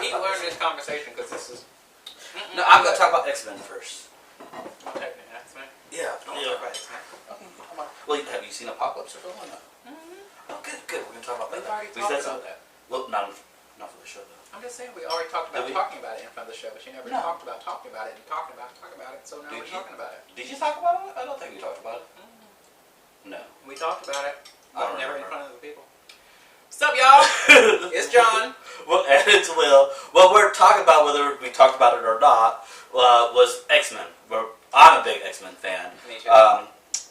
He learned this conversation because this is. No, I'm gonna talk about X-Men first. Okay, X-Men. Yeah. I want to talk about X-Men. Okay, come on. Well, have you seen Apocalypse or something? No. Oh, good. We're gonna talk about We've that. already talked about that. Well, not for the show though. I'm just saying we already talked about talking about it in front of the show, but you never talked about talking about it and talking about it. So now we're talking about it. Did you talk about it? I don't think we talked about it. No. We talked about it, I but don't never in remember. front of the people. What's up, y'all? It's John. Well, and it's Will. What we're talking about, whether we talked about it or not, was X-Men. I'm a big X-Men fan. Me too.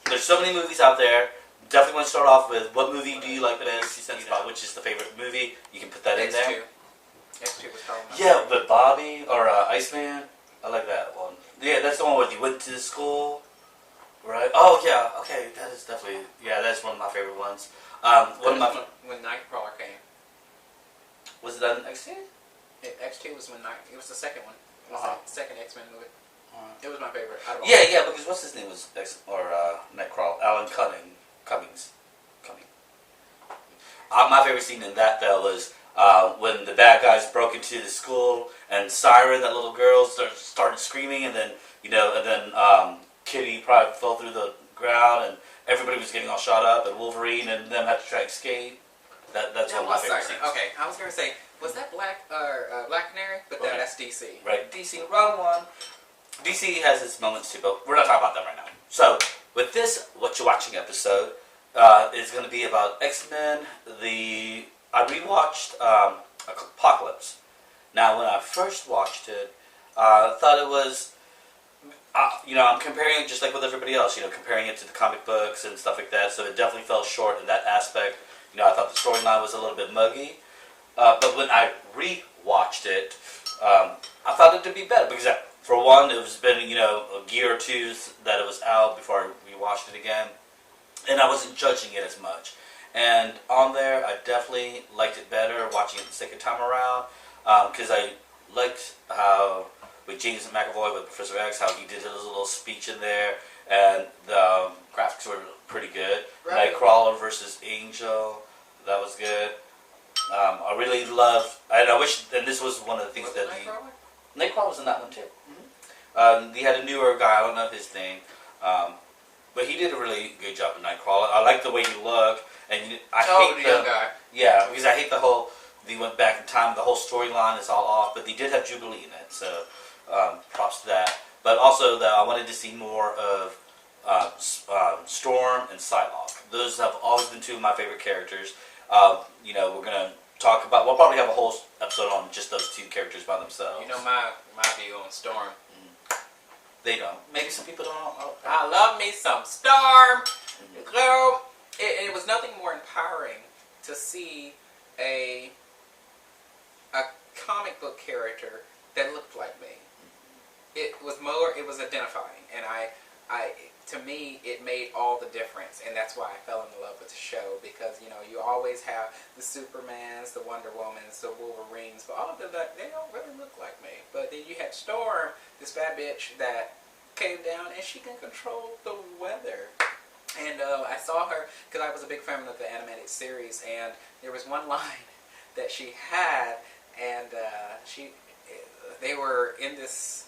There's so many movies out there. Definitely want to start off with what movie do you like the best? About which is the favorite movie. You can put that in there. X2 was probably my Yeah, but Bobby or Iceman, I like that one. Yeah, that's the one where you went to school, right? Oh yeah, okay, that is definitely that's one of my favorite ones. When Nightcrawler came. Was it on X2? X2 was when it was the second one. It was the second X-Men movie. It was my favorite. Yeah, because what's his name was Nightcrawler, Alan Cummings. My favorite scene in that though was when the bad guys broke into the school and Siren, that little girl, started screaming, and then Kitty probably fell through the ground, and everybody was getting all shot up, and Wolverine and them had to try to escape. That's one of my favorite scenes. Okay, I was gonna say, was that Black Canary? But Right. that's DC. Right, DC, wrong one. DC has its moments too, but we're not talking about that right now. So, with this What You're Watching episode, is going to be about X-Men. I rewatched Apocalypse. Now, when I first watched it, I thought it was, I'm comparing it just like with everybody else, comparing it to the comic books and stuff like that, so it definitely fell short in that aspect. I thought the storyline was a little bit muggy. But when I rewatched it, I thought it to be better because, for one, it was been a year or two that it was out before I rewatched it again, and I wasn't judging it as much. And on there, I definitely liked it better watching it the second time around because I liked how with James McAvoy with Professor X, how he did his little speech in there, and the graphics were pretty good. Right. Nightcrawler versus Angel, that was good. I really loved, and I wish, and this was one of the things that Nightcrawler was in that one too. Mm-hmm. He had a newer guy, I don't know his name, but he did a really good job with Nightcrawler. I like the way he looked, and I hate the young guy. Yeah, because I hate the whole. They went back in time. The whole storyline is all off, but they did have Jubilee in it, so props to that. But also, I wanted to see more of Storm and Psylocke. Those have always been two of my favorite characters. We're gonna talk about. We'll probably have a whole episode on just those two characters by themselves. You know my view on Storm. They don't. Maybe some people don't. I love me some Storm. Girl, it was nothing more empowering to see a comic book character that looked like me. It was identifying, and to me, it made all the difference, and that's why I fell in love with the show, because, you always have the Supermans, the Wonder Womans, the Wolverines, but all of them, they don't really look like me. But then you had Storm, this bad bitch that came down, and she can control the weather. And I saw her, because I was a big fan of the animated series, and there was one line that she had, and they were in this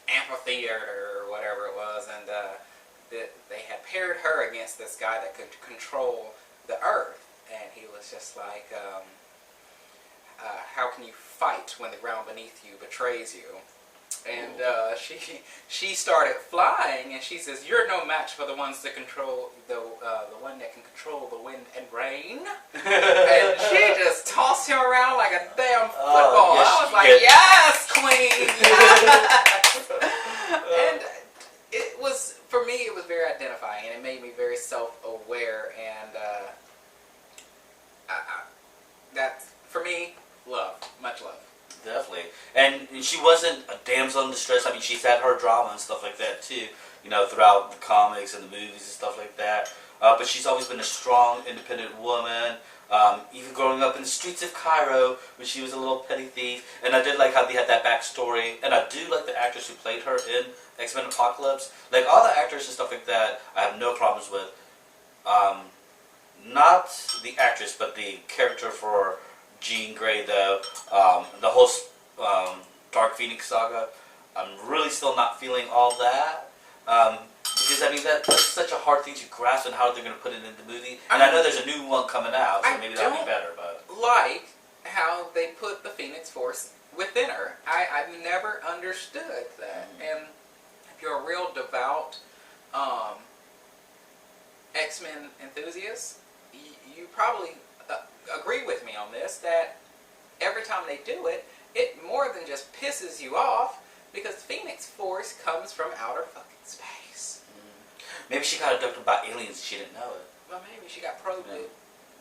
amphitheater or whatever it was, and they had paired her against this guy that could control the earth, and he was just like, how can you fight when the ground beneath you betrays you? And she started flying, and she says, "You're no match for the ones that control the one that can control the wind and rain." And she just tossed him around like a damn football. Yes, I was like, "Yes, queen!" Yes! And it was, for me, it was very identifying, and it made me very self-aware, and that's, for me, love, much love. Definitely. And she wasn't a damsel in distress. I mean, she's had her drama and stuff like that, too, throughout the comics and the movies and stuff like that. But she's always been a strong, independent woman, even growing up in the streets of Cairo when she was a little petty thief. And I did like how they had that backstory. And I do like the actress who played her in X-Men Apocalypse. Like, all the actors and stuff like that, I have no problems with. Not the actress, but the character for Jean Grey though. The whole Dark Phoenix saga, I'm really still not feeling all that. Because I mean that's such a hard thing to grasp, and how they're going to put it in the movie. And I know there's a new one coming out, so maybe that'll be better. But like how they put the Phoenix Force within her. I've never understood that. And if you're a real devout X-Men enthusiast, you probably agree with me on this, that every time they do it, it more than just pisses you off, because Phoenix Force comes from outer fucking space. Maybe she got abducted by aliens and she didn't know it. Well, maybe she got probed. Yeah.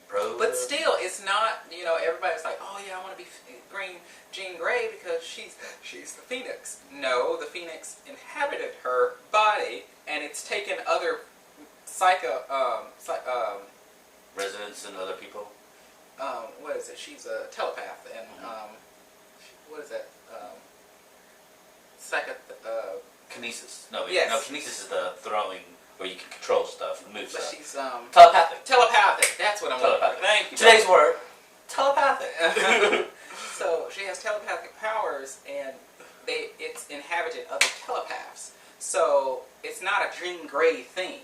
Probed. But still, it's not, everybody's like, oh yeah, I want to be Green Jean Grey because she's the Phoenix. No, the Phoenix inhabited her body, and it's taken other residents and other people. What is it? She's a telepath, and what is that? Kinesis. No, yes. No, kinesis is the throwing where you can control stuff and move But stuff. she's Telepathic. Telepathic. That's what I'm looking for. Telepathic. Thank you. Today's word. Telepathic. So she has telepathic powers, and it's inhabited other telepaths. So it's not a Jean Grey thing.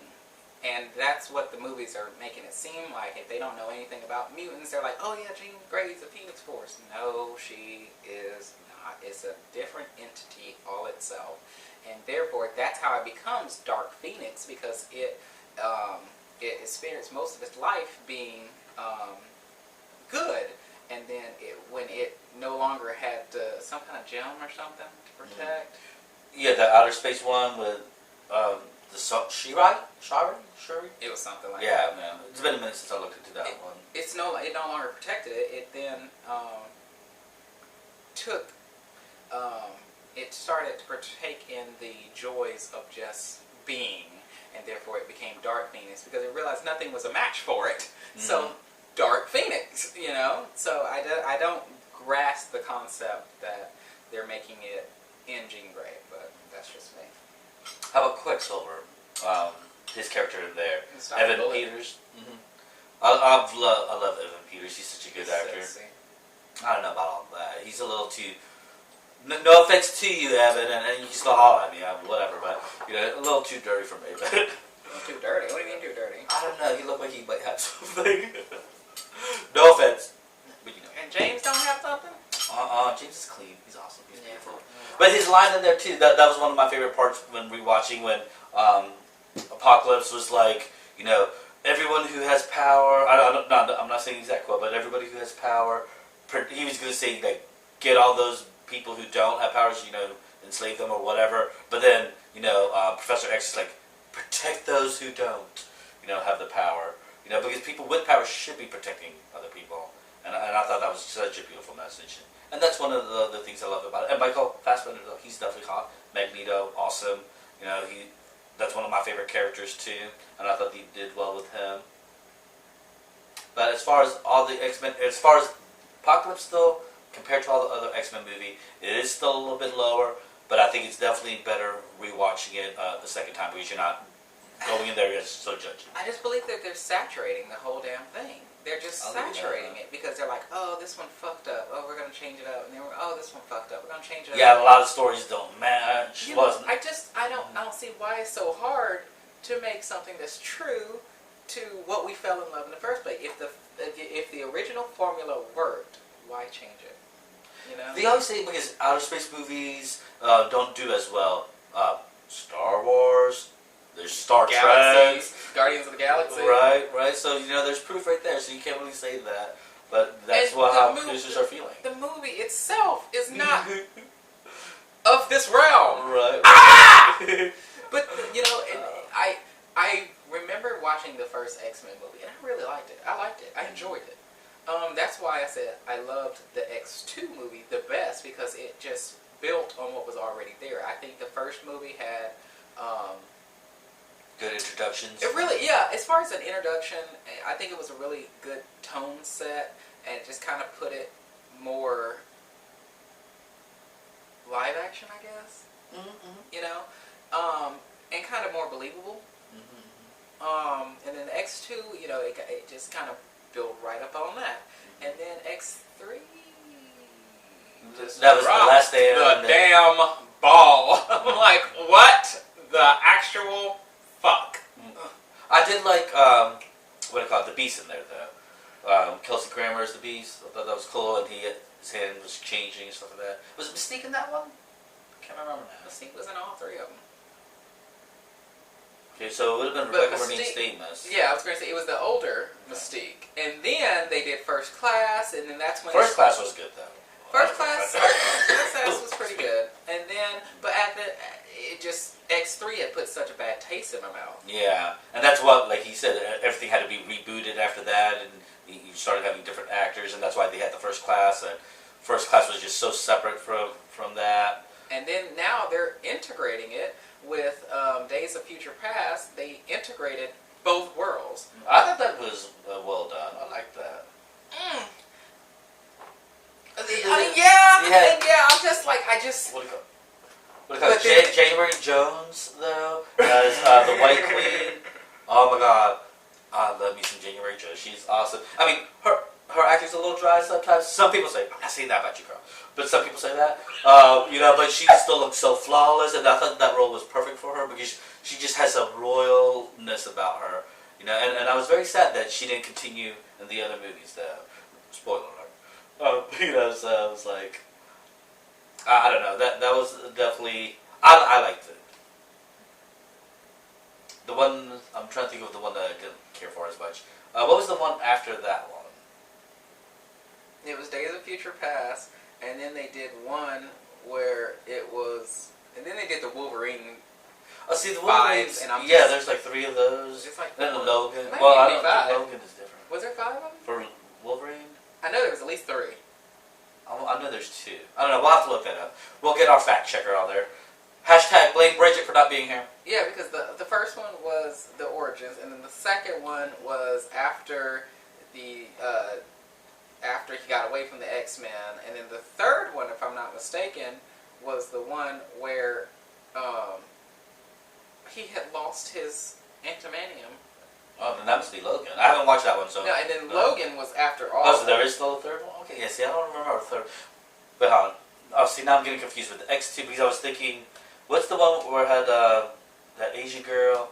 And that's what the movies are making it seem like. If they don't know anything about mutants, they're like, oh yeah, Jean Grey's a Phoenix Force. No, she is not. It's a different entity all itself. And therefore, that's how it becomes Dark Phoenix, because it experienced most of its life being good. And then when it no longer had some kind of gem or something to protect. Yeah, the outer space one with Shuri? It was something like that. Yeah, man. It's been a minute since I looked into that one. It no longer protected it. It then it started to partake in the joys of just being, and therefore it became Dark Phoenix, because it realized nothing was a match for it. So Dark Phoenix, So I don't grasp the concept that they're making it in Jean Grey, but that's just me. How about Quicksilver? His character in there, Evan Peters. I love Evan Peters. He's such a good actor. Sexy. I don't know about all that. He's a little too. No offense to you, Evan, and you can still holler at me, whatever. But a little too dirty for me. But Too dirty? What do you mean too dirty? I don't know. He looked like he might have something. No offense, but And James don't have something? James is clean. He's awesome. He's beautiful. But his line in there too. That was one of my favorite parts when rewatching, when Apocalypse was like, everyone who has power. I'm not saying the exact quote, but everybody who has power. He was going to say like, get all those people who don't have powers, enslave them or whatever. But then, Professor X is like, protect those who don't, have the power. Because people with power should be protecting other people. And I thought that was such a beautiful message. And that's one of the things I love about it. And Michael Fassbender, though, he's definitely hot. Magneto, awesome. That's one of my favorite characters too. And I thought he did well with him. But as far as all the X-Men, as far as Apocalypse though, compared to all the other X-Men movie, it is still a little bit lower. But I think it's definitely better rewatching it the second time, because you're not going in there as so judgy. I just believe that they're saturating the whole damn thing. They're just saturating it, because they're like, oh, this one fucked up. Oh, we're going to change it up. And then oh, this one fucked up. We're going to change it up. Yeah, a lot of stories don't match. I don't see why it's so hard to make something that's true to what we fell in love in the first place. If the original formula worked, why change it? They always say because outer space movies don't do as well. Star Wars, there's Star Trek, Guardians of the Galaxy. Right. So there's proof right there. So you can't really say that, but that's how producers are feeling. The movie itself is not of this realm. Right. Ah! But and I remember watching the first X-Men movie, and I really liked it. I enjoyed it. That's why I said I loved the X2 movie the best, because it just built on what was already there. I think the first movie had good introductions. It really, yeah. As far as an introduction, I think it was a really good tone set, and it just kind of put it more live action, I guess. And kind of more believable. And then the X2, it just kind of build right up on that. And then X3 just That was the dropped last day. the damn ball. I'm like, what the actual fuck? I did like what do you call it, the Beast in there though. Kelsey Grammer is the Beast. I thought that was cool, and his hand was changing and stuff like that. Was it Mystique in that one? I can't remember now. Mystique was in all three of them. Okay, so it would have been But Rebecca Renee Mystique- Stamos. Yeah, I was going to say it was the older Mystique, and then they did First Class, and then that's when First Class was good though. First Class was pretty good, and then but at the it just X3 had put such a bad taste in my mouth. Yeah, and that's what, like he said, everything had to be rebooted after that, and you started having different actors, and that's why they had the First Class, and First Class was just so separate from that. And then now they're integrating it with Days of Future Past. They integrated both worlds. I thought that was well done. I liked that. Yeah. I'm just like What do you call? What do you call But it? then- January Jones though as the White Queen. Oh my God, I love me some January Jones. She's awesome. I mean, her acting's a little dry sometimes. Some people say, I'm not saying that about you, girl, but some people say that. But she still looks so flawless, and I thought that role was perfect for her because she just has a royalness about her. And I was very sad that she didn't continue in the other movies. Spoiler alert. So I was like, I don't know. That was definitely I liked it. The one I'm trying to think of the one that I didn't care for as much. What was the one after that one? It was Days of Future Past, and then they did one where it was, and then they did the Wolverine. Oh, see the Five, Wolverines. and I'm Yeah, just- there's like 3 of those. It's like Then the four. Logan. Might Well, I be don't five. think Logan is different. Was there 5 of them? For Wolverine, I know there was at least 3. I know there's 2. I don't know. We'll have to look that up. We'll get our fact checker on there. Hashtag blame Bridget for not being here. Yeah, because the first one was the origins, and then the second one was after the after he got away from the X-Men, and then the third one, if I'm not mistaken, was the one where he had lost his antimanium. Oh, then that must be Logan. I haven't watched that one, so. No, and then no. Logan was after all. Oh, so there is still a third one? Okay, yeah, see, I don't remember the third. But hold on. Oh, see, now I'm getting confused with the X2 because I was thinking, what's the one where it had that Asian girl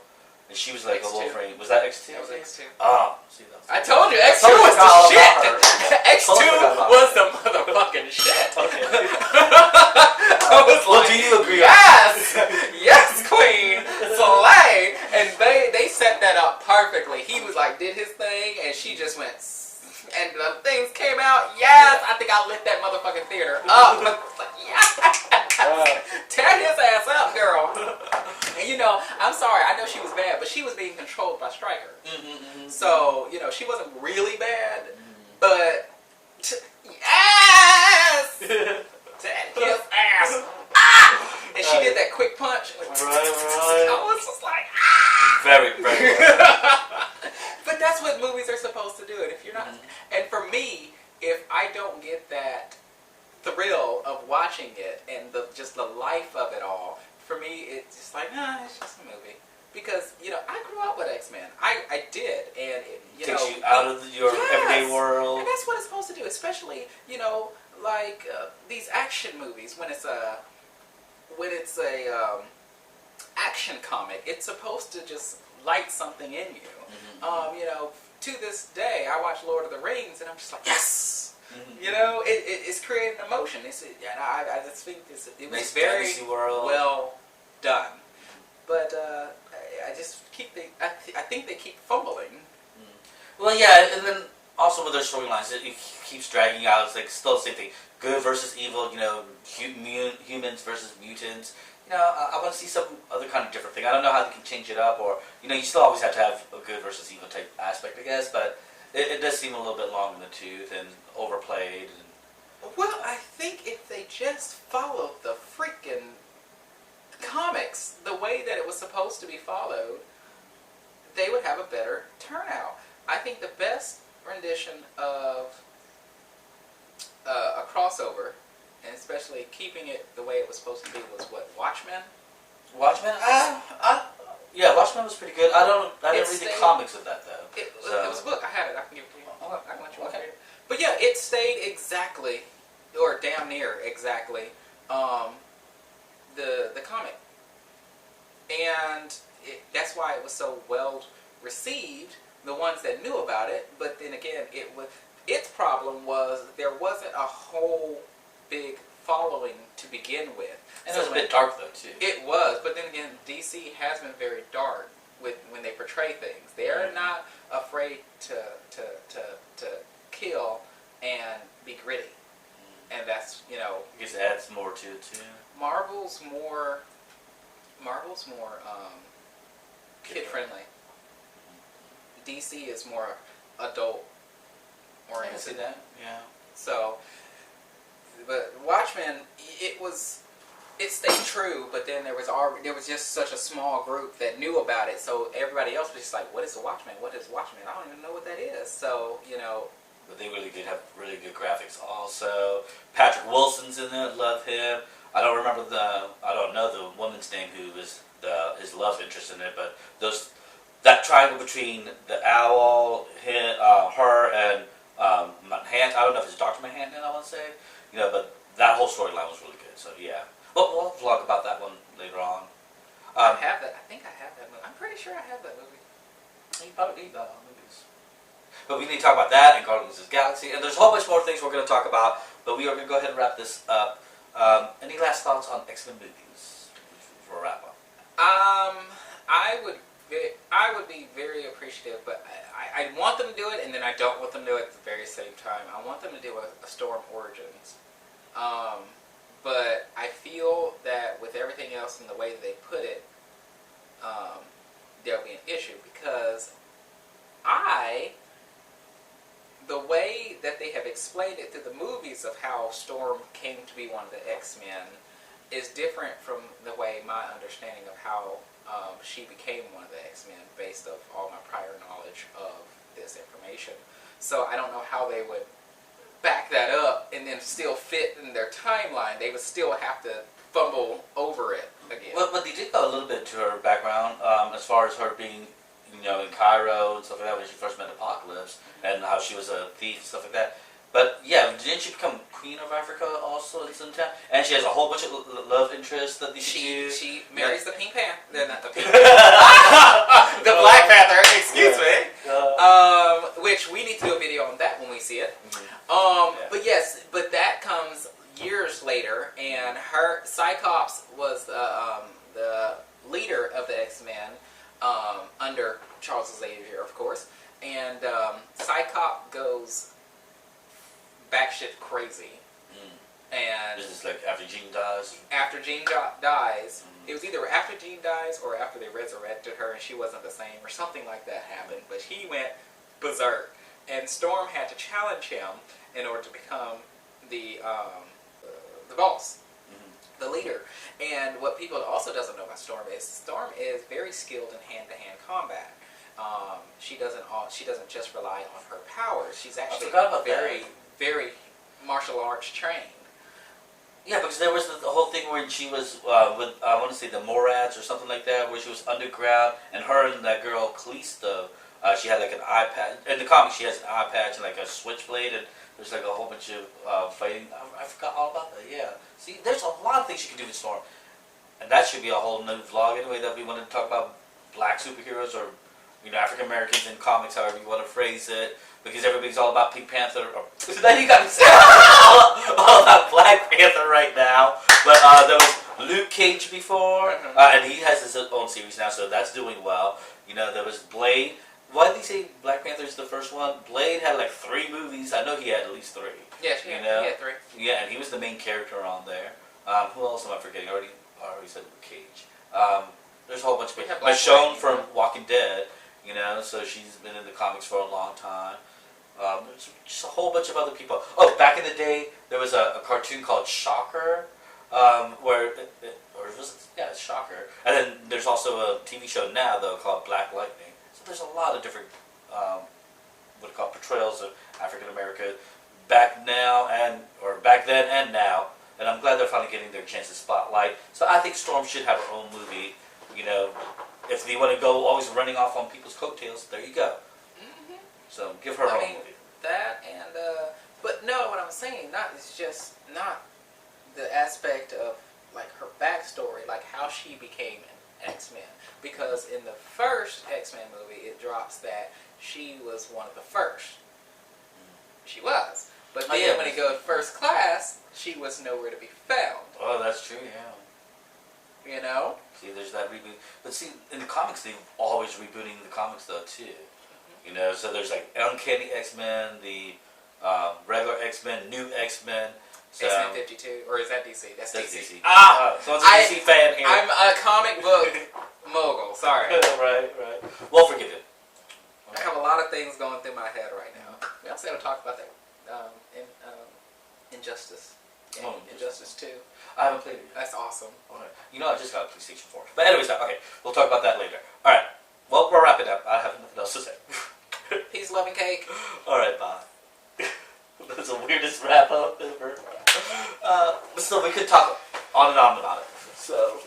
and she was like X2. a Wolverine? Was that X2? That was X2. Oh, see, that was I told you, I X2 totally was the forgot all shit! about her. X2 Totally forgot about was the motherfucking shit! Okay. I was Well, like, do you agree on yes! Yes, queen! Slay! And they set that up perfectly. He was like, did his thing, and she just went, and the things came out, yes! I think I lit that motherfucking theater up. I was like, yes! Tear his ass up, girl! And I'm sorry, I know she was bad, but she was being controlled by Stryker. So, she wasn't really bad, but yes! Tear his ass! Ah! And she did that quick punch. Right. I was just like, ah! Very, very well. But that's what movies are supposed to do. And if you're not, and for me, if I don't get that thrill of watching it and just the life of it all, for me, it's just like, it's just a movie. Because, I grew up with X-Men. I did. And, Takes you out of your everyday world. And that's what it's supposed to do. Especially, like these action movies when it's a action comic. It's supposed to just light something in you. To this day, I watch Lord of the Rings, and I'm just like, yes! It's creating emotion. I just think it was Nice very fantasy world. well done. But I just I think they keep fumbling. Well, yeah, and then also with their storylines, it keeps dragging out. It's like still the same thing: good versus evil. Humans versus mutants. I want to see some other kind of different thing. I don't know how they can change it up, or you still always have to have a good versus evil type aspect, I guess. But it does seem a little bit long in the tooth and overplayed. Well, I think if they just followed the freaking comics the way that it was supposed to be followed, they would have a better turnout. I think the best rendition of a crossover, and especially keeping it the way it was supposed to be, was what, Watchmen? Watchmen? Yeah, Watchmen was pretty good. I didn't read the stayed- comics of that though. It So- was a book. I have it. I can give it to you. I can let you watch it. But yeah, it stayed exactly, or damn near exactly, the comic, and that's why it was so well received. The ones that knew about it, but then again, its problem was there wasn't a whole big following to begin with. And it was a bit dark though too. It was, but then again, DC has been very dark with when they portray things. They're not afraid to kill and be gritty, and that's I guess it adds more to it too. Marvel's more kid friendly. DC is more adult I can oriented. see that. Yeah. So, but Watchmen, it stayed true, but then there was just such a small group that knew about it, so everybody else was just like, what is a Watchman? What is Watchmen? I don't even know what that is. So, But they really did have really good graphics also. Patrick Wilson's in it, love him. I don't know the woman's name who was his love interest in it, but that triangle between the owl, her, and Manhattan, I don't know if it's Dr. Manhattan, I want to say, but that whole storyline was really good, so yeah. Well, we'll vlog about that one later on. I have that. I think I have that movie. I'm pretty sure I have that movie. You probably need that on movies. But we need to talk about that and Guardians of the Galaxy, and there's a whole bunch more things we're going to talk about, but we are going to go ahead and wrap this up. Any last thoughts on X-Men movies for a wrap up? I would be very appreciative, but I want them to do it, and then I don't want them to do it at the very same time. I want them to do a Storm Origins. But I feel that with everything else and the way that they put it, there'll be an issue, because the way that they have explained it through the movies of how Storm came to be one of the X-Men is different from the way my understanding of how she became one of the X-Men based of all my prior knowledge of this information. So I don't know how they would back that up and then still fit in their timeline. They would still have to fumble over it again. Well, but they did go a little bit to her background, as far as her being, in Cairo and stuff like that when she first met Apocalypse, and how she was a thief and stuff like that. But yeah, didn't she become Queen of Africa also in some time? And she has a whole bunch of love interests that they do. She marries the Pink Panther. They're not the Pink Panther. The Black Panther. Excuse me. Which we need to do a video on that when we see it. But yes, but that comes years later, and Cyclops was the leader of the X-Men under Charles Xavier, of course, and Cyclops goes batshit crazy. And this is like after Jean dies? After Jean dies. It was either after Jean dies or after they resurrected her and she wasn't the same, or something like that happened. But he went berserk, and Storm had to challenge him in order to become the boss, the leader. And what people also doesn't know about Storm is very skilled in hand-to-hand combat. She doesn't just rely on her powers. She's actually very martial arts trained. Yeah, because there was the whole thing where she was with, I want to say the Morads or something like that, where she was underground, and her and that girl Callisto, she had like an eye patch. In the comics, she has an eye patch and like a switchblade, and there's like a whole bunch of fighting. I forgot all about that. Yeah. See, there's a lot of things you can do with Storm, and that should be a whole new vlog anyway. That we want to talk about black superheroes or African Americans in comics, however you want to phrase it. Because everybody's all about Pink Panther. Now you got me saying all about Black Panther right now. But there was Luke Cage before, and he has his own series now, so that's doing well. There was Blade. Why did he say Black Panther is the first one? Blade had like 3 movies. I know he had at least 3. Yes, he had 3. Yeah, and he was the main character on there. Who else am I forgetting? I already said Luke Cage. There's a whole bunch of people. Michonne from Walking Dead. So she's been in the comics for a long time. There's just a whole bunch of other people. Oh, back in the day, there was a cartoon called Shocker, it's Shocker. And then there's also a TV show now, though, called Black Lightning. So there's a lot of different, portrayals of African America back then and now. And I'm glad they're finally getting their chance to spotlight. So I think Storm should have her own movie. If you want to go always running off on people's coattails, there you go. So give her her own movie. that, and but no, what I'm saying, not it's just not the aspect of like her backstory, like how she became an X-Men. Because in the first X-Men movie, it drops that she was one of the first. She was. But then when it goes first class, she was nowhere to be found. Oh, that's true, yeah. You know? See, there's that reboot. But see, in the comics, they're always rebooting the comics, though, too. You know, so there's like Uncanny X-Men, the regular X-Men, new X-Men. So, X-Men 52, or is that DC? That's DC. So it's a DC fan here. I'm a comic book mogul, sorry. Right. Well, forgive it. I have a lot of things going through my head right now. We also got to talk about that in Injustice. Game. Oh, Injustice 2. I haven't played it yet. That's awesome. Alright. You know, I just got a PlayStation 4. But anyways, okay, we'll talk about that later. Alright, well, we're wrapping up. I have nothing else to say. Peace, love, and cake. Alright, bye. That's the weirdest wrap up ever. But still, we could talk on and on about it. So...